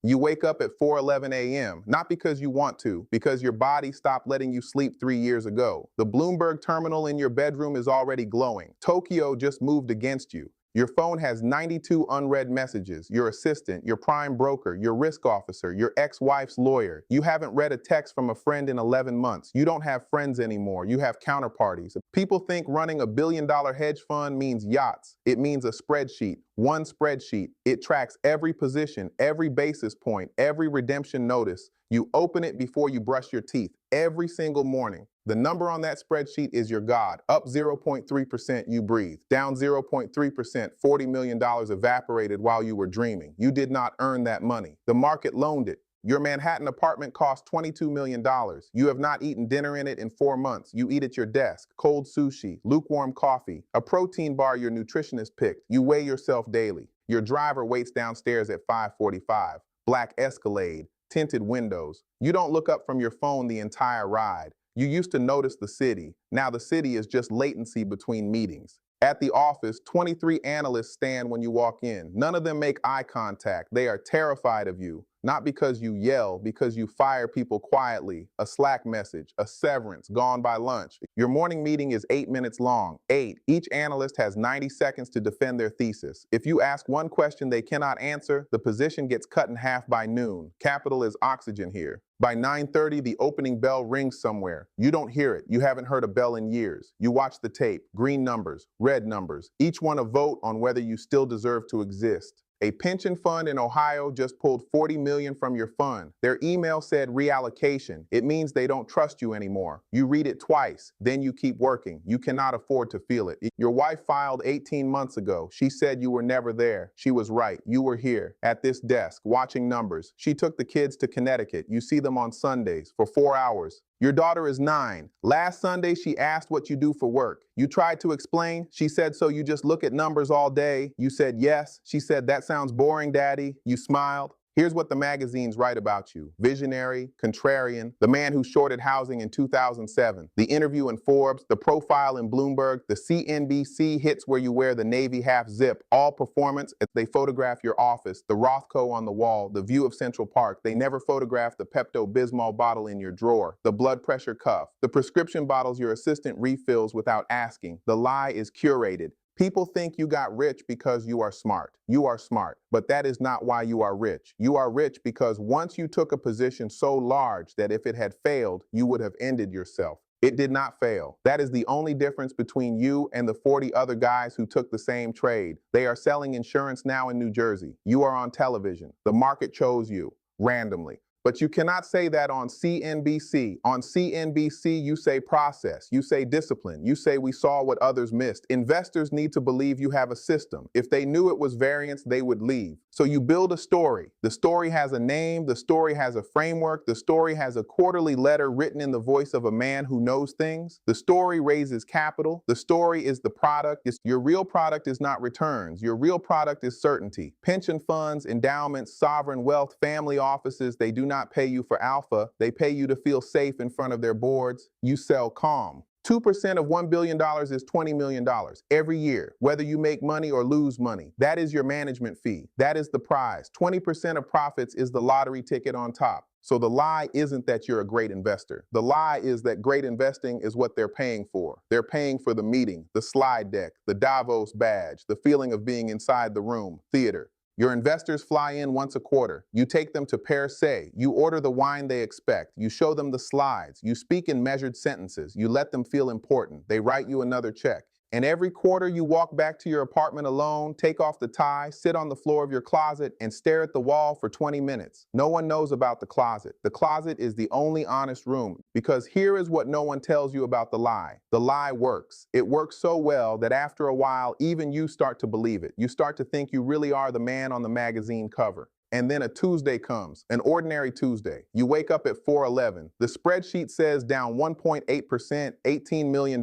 You wake up at 4:11 a.m., not because you want to, because your body stopped letting you sleep 3 years ago. The Bloomberg terminal in your bedroom is already glowing. Tokyo just moved against you. Your phone has 92 unread messages. Your assistant, your prime broker, your risk officer, your ex-wife's lawyer. You haven't read a text from a friend in 11 months. You don't have friends anymore. You have counterparties. People think running $1 billion hedge fund means yachts. It means a spreadsheet. One spreadsheet. It tracks every position, every basis point, every redemption notice. You open it before you brush your teeth every single morning. The number on that spreadsheet is your God. Up 0.3%, you breathe. Down 0.3%, $40 million evaporated while you were dreaming. You did not earn that money. The market loaned it. Your Manhattan apartment cost $22 million. You have not eaten dinner in it in 4 months. You eat at your desk. Cold sushi, lukewarm coffee, a protein bar your nutritionist picked. You weigh yourself daily. Your driver waits downstairs at 5:45. Black Escalade, tinted windows. You don't look up from your phone the entire ride. You used to notice the city. Now the city is just latency between meetings. At the office, 23 analysts stand when you walk in. None of them make eye contact. They are terrified of you. Not because you yell, because you fire people quietly. A Slack message, a severance, gone by lunch. Your morning meeting is 8 minutes long. 8. Each analyst has 90 seconds to defend their thesis. If you ask one question they cannot answer, the position gets cut in half by noon. Capital is oxygen here. By 9:30, the opening bell rings somewhere. You don't hear it. You haven't heard a bell in years. You watch the tape. Green numbers, red numbers. Each one a vote on whether you still deserve to exist. A pension fund in Ohio just pulled $40 million from your fund. Their email said reallocation. It means they don't trust you anymore. You read it twice, then you keep working. You cannot afford to feel it. Your wife filed 18 months ago. She said you were never there. She was right. You were here, at this desk, watching numbers. She took the kids to Connecticut. You see them on Sundays for 4 hours. Your daughter is 9. Last Sunday, she asked what you do for work. You tried to explain. She said, so you just look at numbers all day? You said, yes. She said, that sounds boring, Daddy. You smiled. Here's what the magazines write about you. Visionary, contrarian, the man who shorted housing in 2007, the interview in Forbes, the profile in Bloomberg, the CNBC hits where you wear the Navy half zip, all performance. They photograph your office, the Rothko on the wall, the view of Central Park. They never photograph the Pepto-Bismol bottle in your drawer, the blood pressure cuff, the prescription bottles your assistant refills without asking. The lie is curated. People think you got rich because you are smart. You are smart, but that is not why you are rich. You are rich because once you took a position so large that if it had failed, you would have ended yourself. It did not fail. That is the only difference between you and the 40 other guys who took the same trade. They are selling insurance now in New Jersey. You are on television. The market chose you randomly. But you cannot say that on CNBC. On CNBC, you say process, you say discipline, you say we saw what others missed. Investors need to believe you have a system. If they knew it was variance, they would leave. So you build a story. The story has a name, the story has a framework, the story has a quarterly letter written in the voice of a man who knows things. The story raises capital. The story is the product. Your real product is not returns. Your real product is certainty. Pension funds, endowments, sovereign wealth, family offices, they do not pay you for alpha. They pay you to feel safe in front of their boards. You sell calm. 2% of $1 billion is $20 million every year, whether you make money or lose money. That is your management fee. That is the prize. 20% of profits is the lottery ticket on top. So the lie isn't that you're a great investor. The lie is that great investing is what they're paying for. They're paying for the meeting, the slide deck, the Davos badge, the feeling of being inside the room, theater. Your investors fly in once a quarter. You take them to Per Se. You order the wine they expect. You show them the slides. You speak in measured sentences. You let them feel important. They write you another check. And every quarter you walk back to your apartment alone, take off the tie, sit on the floor of your closet, and stare at the wall for 20 minutes. No one knows about the closet. The closet is the only honest room, because here is what no one tells you about the lie. The lie works. It works so well that after a while, even you start to believe it. You start to think you really are the man on the magazine cover. And then a Tuesday comes, an ordinary Tuesday. You wake up at 4:11. The spreadsheet says down 1.8%, $18 million.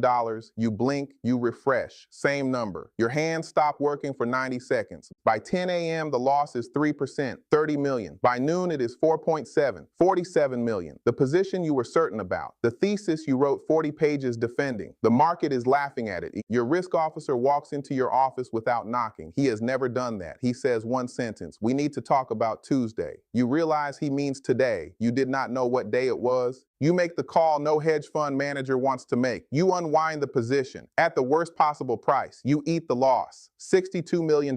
You blink, you refresh, same number. Your hands stop working for 90 seconds. By 10 a.m., the loss is 3%, $30 million. By noon, it is 4.7, $47 million. The position you were certain about, the thesis you wrote 40 pages defending. The market is laughing at it. Your risk officer walks into your office without knocking. He has never done that. He says one sentence: we need to talk about Tuesday. You realize he means today. You did not know what day it was. You make the call no hedge fund manager wants to make. You unwind the position at the worst possible price. You eat the loss. $62 million,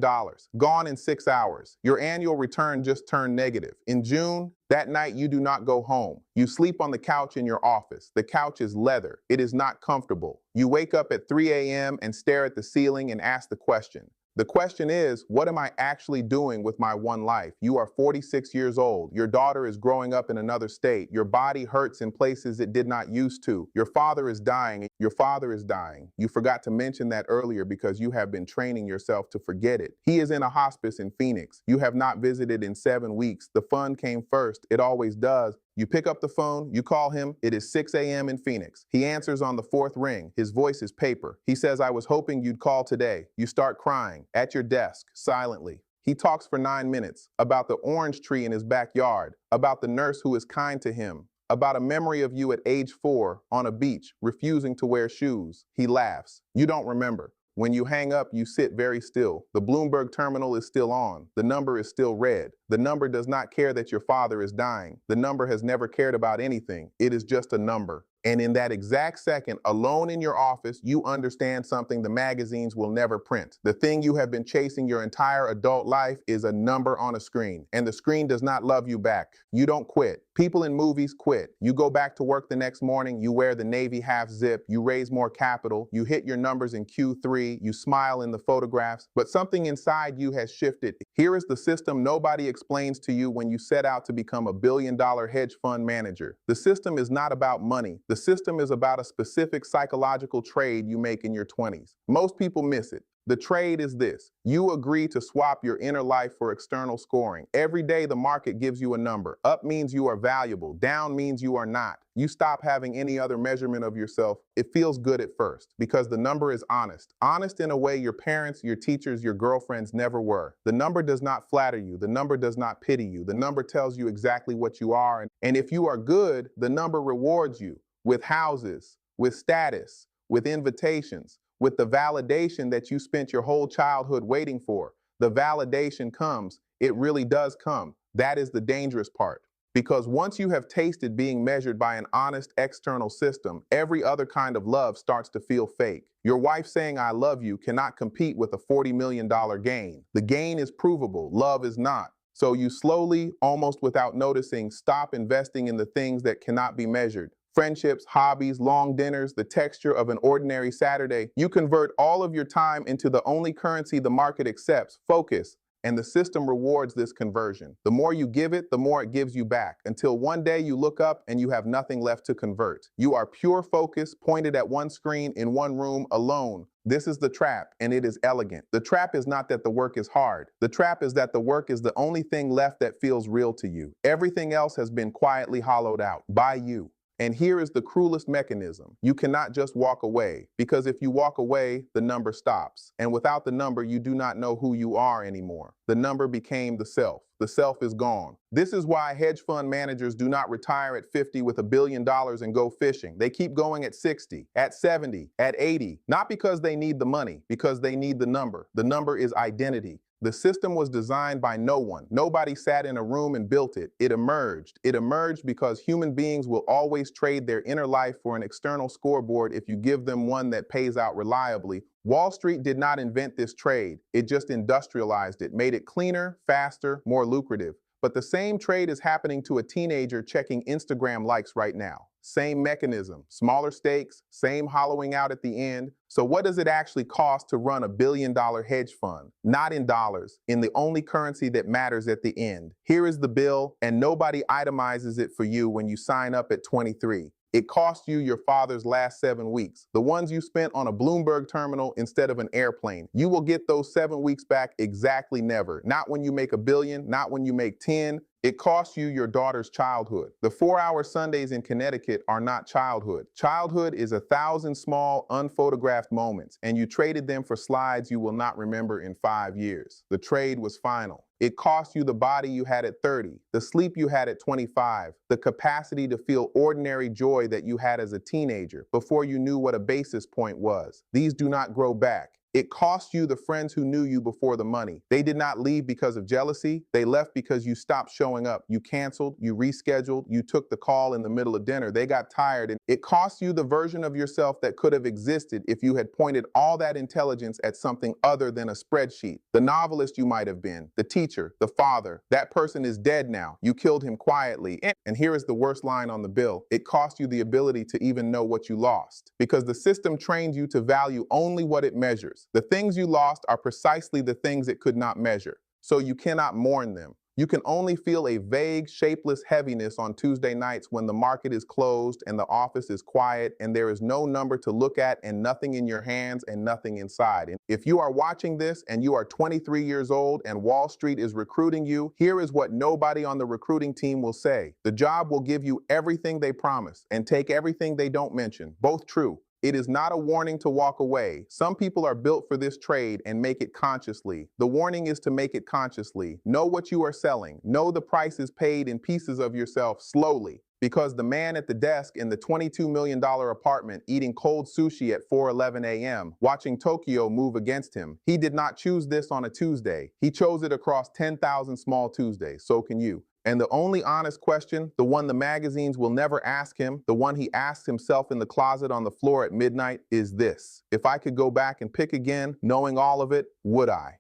gone in 6 hours. Your annual return just turned negative. In June, that night you do not go home. You sleep on the couch in your office. The couch is leather. It is not comfortable. You wake up at 3 a.m. and stare at the ceiling and ask the question. The question is, what am I actually doing with my one life? You are 46 years old. Your daughter is growing up in another state. Your body hurts in places it did not used to. Your father is dying. Your father is dying. You forgot to mention that earlier because you have been training yourself to forget it. He is in a hospice in Phoenix. You have not visited in 7 weeks. The fun came first. It always does. You pick up the phone, you call him, it is 6 a.m. in Phoenix. He answers on the 4th ring. His voice is paper. He says, I was hoping you'd call today. You start crying at your desk, silently. He talks for 9 minutes about the orange tree in his backyard, about the nurse who is kind to him, about a memory of you at age 4 on a beach, refusing to wear shoes. He laughs. You don't remember. When you hang up, you sit very still. The Bloomberg terminal is still on. The number is still red. The number does not care that your father is dying. The number has never cared about anything. It is just a number. And in that exact second, alone in your office, you understand something the magazines will never print. The thing you have been chasing your entire adult life is a number on a screen, and the screen does not love you back. You don't quit. People in movies quit. You go back to work the next morning, you wear the Navy half zip, you raise more capital, you hit your numbers in Q3, you smile in the photographs, but something inside you has shifted. Here is the system nobody explains to you when you set out to become a billion-dollar hedge fund manager. The system is not about money. The system is about a specific psychological trade you make in your 20s. Most people miss it. The trade is this. You agree to swap your inner life for external scoring. Every day the market gives you a number. Up means you are valuable. Down means you are not. You stop having any other measurement of yourself. It feels good at first because the number is honest. Honest in a way your parents, your teachers, your girlfriends never were. The number does not flatter you. The number does not pity you. The number tells you exactly what you are. And if you are good, the number rewards you with houses, with status, with invitations, with the validation that you spent your whole childhood waiting for. The validation comes. It really does come. That is the dangerous part. Because once you have tasted being measured by an honest external system, every other kind of love starts to feel fake. Your wife saying I love you cannot compete with a $40 million gain. The gain is provable. Love is not. So you slowly, almost without noticing, stop investing in the things that cannot be measured. Friendships, hobbies, long dinners, the texture of an ordinary Saturday. You convert all of your time into the only currency the market accepts, focus, and the system rewards this conversion. The more you give it, the more it gives you back, until one day you look up and you have nothing left to convert. You are pure focus, pointed at one screen, in one room, alone. This is the trap, and it is elegant. The trap is not that the work is hard. The trap is that the work is the only thing left that feels real to you. Everything else has been quietly hollowed out by you. And here is the cruelest mechanism. You cannot just walk away, because if you walk away, the number stops. And without the number, you do not know who you are anymore. The number became the self. The self is gone. This is why hedge fund managers do not retire at 50 with $1 billion and go fishing. They keep going at 60, at 70, at 80, not because they need the money, because they need the number. The number is identity. The system was designed by no one. Nobody sat in a room and built it. It emerged. It emerged because human beings will always trade their inner life for an external scoreboard if you give them one that pays out reliably. Wall Street did not invent this trade. It just industrialized it, made it cleaner, faster, more lucrative. But the same trade is happening to a teenager checking Instagram likes right now. Same mechanism, smaller stakes, same hollowing out at the end. So what does it actually cost to run $1 billion hedge fund? Not in dollars, in the only currency that matters at the end. Here is the bill, and nobody itemizes it for you when you sign up at 23. It cost you your father's last 7 weeks, the ones you spent on a Bloomberg terminal instead of an airplane. You will get those 7 weeks back exactly never. Not when you make $1 billion, not when you make 10. It costs you your daughter's childhood. The 4-hour Sundays in Connecticut are not childhood. Childhood is 1,000 small, unphotographed moments, and you traded them for slides you will not remember in 5 years. The trade was final. It cost you the body you had at 30, the sleep you had at 25, the capacity to feel ordinary joy that you had as a teenager before you knew what a basis point was. These do not grow back. It cost you the friends who knew you before the money. They did not leave because of jealousy. They left because you stopped showing up. You canceled, you rescheduled, you took the call in the middle of dinner. They got tired, and it cost you the version of yourself that could have existed if you had pointed all that intelligence at something other than a spreadsheet. The novelist you might have been, the teacher, the father. That person is dead now. You killed him quietly. And here is the worst line on the bill. It cost you the ability to even know what you lost, because the system trained you to value only what it measures. The things you lost are precisely the things it could not measure, so you cannot mourn them. You can only feel a vague, shapeless heaviness on Tuesday nights when the market is closed and the office is quiet and there is no number to look at and nothing in your hands and nothing inside. And if you are watching this and you are 23 years old and Wall Street is recruiting you, here is what nobody on the recruiting team will say. The job will give you everything they promise and take everything they don't mention. Both true. It is not a warning to walk away. Some people are built for this trade and make it consciously. The warning is to make it consciously. Know what you are selling. Know the price is paid in pieces of yourself slowly. Because the man at the desk in the $22 million apartment eating cold sushi at 4:11 a.m., watching Tokyo move against him, he did not choose this on a Tuesday. He chose it across 10,000 small Tuesdays. So can you. And the only honest question, the one the magazines will never ask him, the one he asks himself in the closet on the floor at midnight, is this: if I could go back and pick again, knowing all of it, would I?